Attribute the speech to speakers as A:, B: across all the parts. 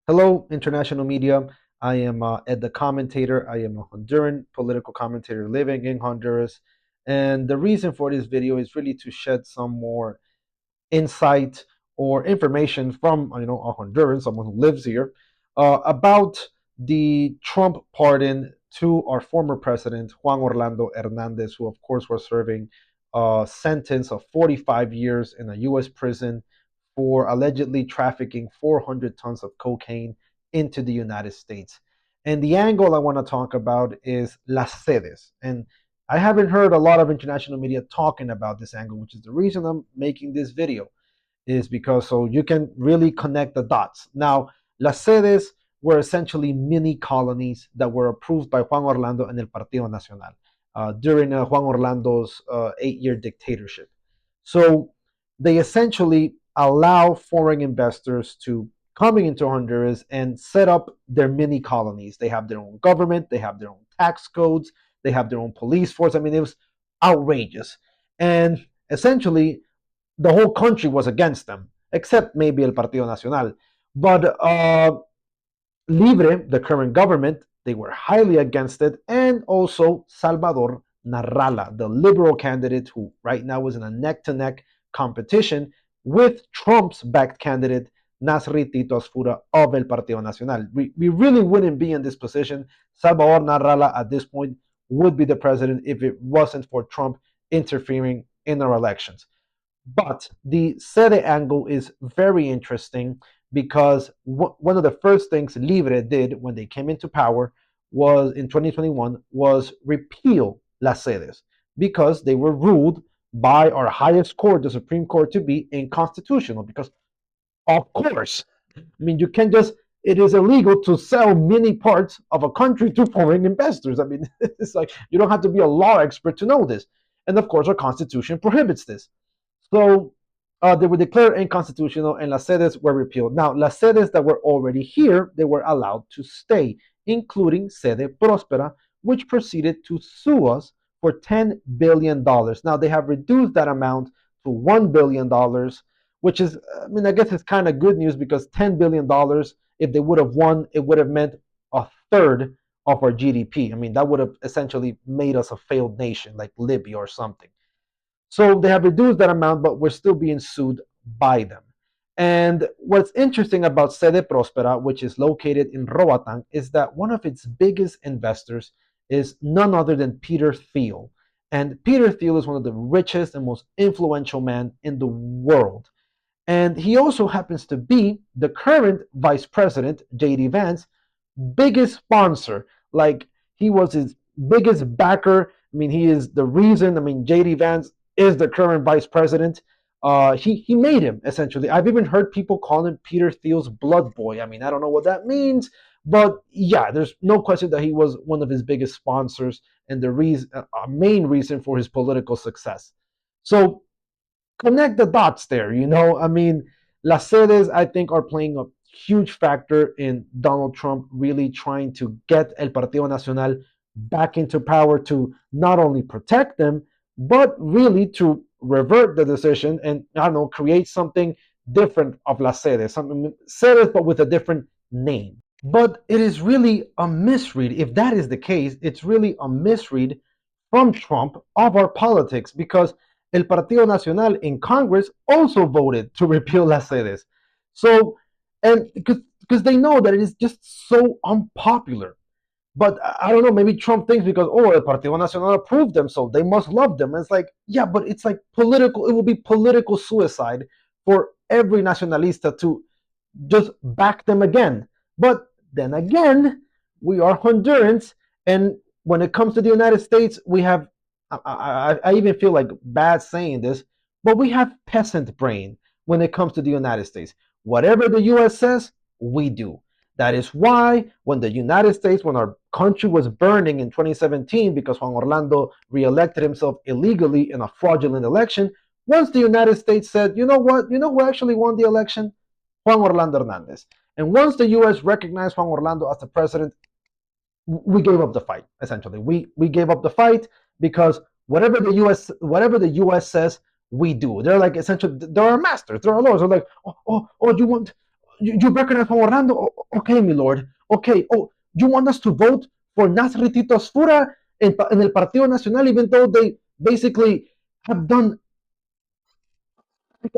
A: Hello, international media. I am Ed the Commentator. I am a Honduran political commentator living in Honduras. And the reason for this video is really to shed some more insight or information from a Honduran, someone who lives here, about the Trump pardon to our former president Juan Orlando Hernandez, who of course was serving a sentence of 45 years in a U.S. prison for allegedly trafficking 400 tons of cocaine into the United States. And the angle I want to talk about is las sedes. And I haven't heard a lot of international media talking about this angle, which is the reason I'm making this video, is because so you can really connect the dots. Now, las sedes were essentially mini colonies that were approved by Juan Orlando and el Partido Nacional during Juan Orlando's 8-year dictatorship. So they essentially allow foreign investors to coming into Honduras and set up their mini colonies. They have their own government, they have their own tax codes, they have their own police force. I mean, it was outrageous. And essentially, the whole country was against them, except maybe El Partido Nacional. But Libre, the current government, they were highly against it, and also Salvador Narrala, the liberal candidate who right now is in a neck-to-neck competition with Trump's backed candidate Nasri Tito Asfura of El Partido Nacional. We really wouldn't be in this position. Salvador Narrala at this point would be the president if it wasn't for Trump interfering in our elections. But the Sede angle is very interesting because one of the first things Libre did when they came into power was in 2021 was repeal las sedes because they were ruled by our highest court, the Supreme Court, to be unconstitutional. Because of course, I mean, you can't just, it is illegal to sell many parts of a country to foreign investors. I mean, it's like you don't have to be a law expert to know this. And of course, our constitution prohibits this. So they were declared unconstitutional and las sedes were repealed. Now, las sedes that were already here, they were allowed to stay, including Sede Prospera, which proceeded to sue us for $10 billion. Now, they have reduced that amount to $1 billion, which is, I mean, I guess it's kind of good news because $10 billion, if they would have won, it would have meant a third of our GDP. I mean, that would have essentially made us a failed nation like Libya or something. So they have reduced that amount, but we're still being sued by them. And what's interesting about Sede Prospera, which is located in Roatan, is that one of its biggest investors is none other than Peter Thiel. And Peter Thiel is one of the richest and most influential men in the world. And he also happens to be the current vice president, J.D. Vance, biggest sponsor. Like, he was his biggest backer. I mean, he is the reason. I mean, J.D. Vance is the current vice president. He made him, essentially. I've even heard people call him Peter Thiel's blood boy. I mean, I don't know what that means, but yeah, there's no question that he was one of his biggest sponsors and the reason, a main reason for his political success. So connect the dots there, you know? I mean, las sedes, I think, are playing a huge factor in Donald Trump really trying to get El Partido Nacional back into power to not only protect them, but really to revert the decision and, I don't know, create something different of las sedes, something sedes but with a different name. But it is really a misread. If that is the case, it's really a misread from Trump of our politics because El Partido Nacional in Congress also voted to repeal las sedes. So, and because they know that it is just so unpopular. But I don't know, maybe Trump thinks because, oh, El Partido Nacional approved them, so they must love them. And it's like, yeah, but it's like political, it will be political suicide for every nacionalista to just back them again. But then again, we are Hondurans, and when it comes to the United States, we have, I even feel like bad saying this, but we have peasant brain when it comes to the United States. Whatever the US says, we do. That is why when the United States, when our country was burning in 2017 because Juan Orlando reelected himself illegally in a fraudulent election, once the United States said, you know what, you know who actually won the election? Juan Orlando Hernandez. And once the US recognized Juan Orlando as the president, we gave up the fight, essentially. We gave up the fight because whatever the US says, we do. They're like essentially they're our masters, they're our lords. They're like, you recognize Juan Orlando? Okay, my lord. Okay. Oh, you want us to vote for Nasritito Asfura in el Partido Nacional, even though they basically have done.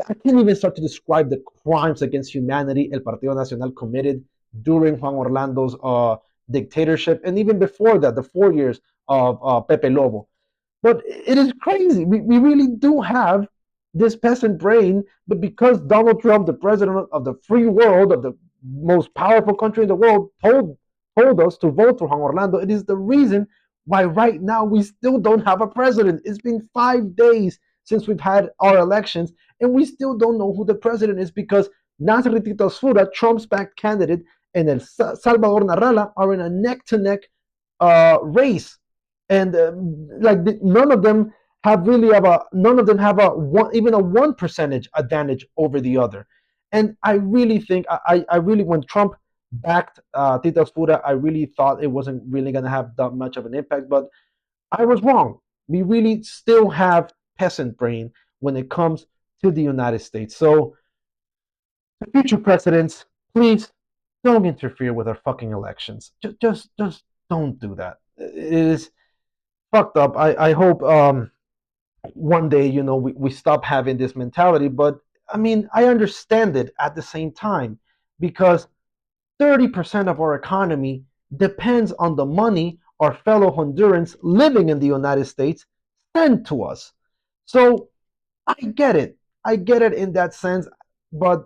A: I can't even start to describe the crimes against humanity El Partido Nacional committed during Juan Orlando's dictatorship, and even before that, the 4 years of Pepe Lobo. But it is crazy. We really do have this peasant brain, but because Donald Trump, the president of the free world, of the most powerful country in the world, told us to vote for Juan Orlando, it is the reason why right now we still don't have a president. It's been 5 days since we've had our elections, and we still don't know who the president is because Nasser Tito Asfura, Trump's backed candidate, and El Salvador Narrala are in a neck-to-neck race, and like none of them have really have a none of them have a one, even a 1% advantage over the other. And I really think I really, when Trump backed Tito Asfura, I really thought it wasn't really going to have that much of an impact, but I was wrong. We really still have peasant brain when it comes to the United States. So the future presidents, please don't interfere with our fucking elections. Just don't do that. It is fucked up. I hope one day, we stop having this mentality. But I mean, I understand it at the same time because 30% of our economy depends on the money our fellow Hondurans living in the United States send to us. So I get it. I get it in that sense. But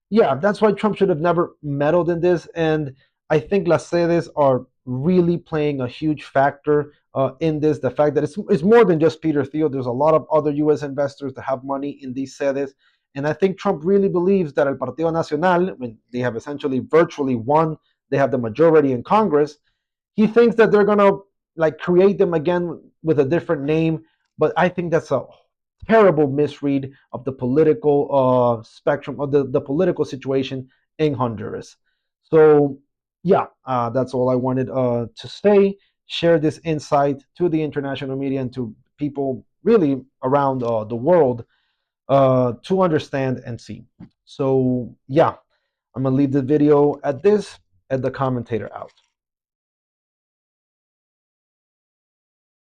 A: yeah, that's why Trump should have never meddled in this. And I think las sedes are really playing a huge factor in this. The fact that it's more than just Peter Thiel. There's a lot of other U.S. investors that have money in these sedes. And I think Trump really believes that El Partido Nacional, when they have essentially virtually won, they have the majority in Congress, he thinks that they're going to like create them again with a different name. But I think that's a terrible misread of the political spectrum of the political situation in Honduras. So yeah, that's all I wanted to say. Share this insight to the international media and to people really around the world to understand and see. So yeah, I'm gonna leave the video at this and the commentator out.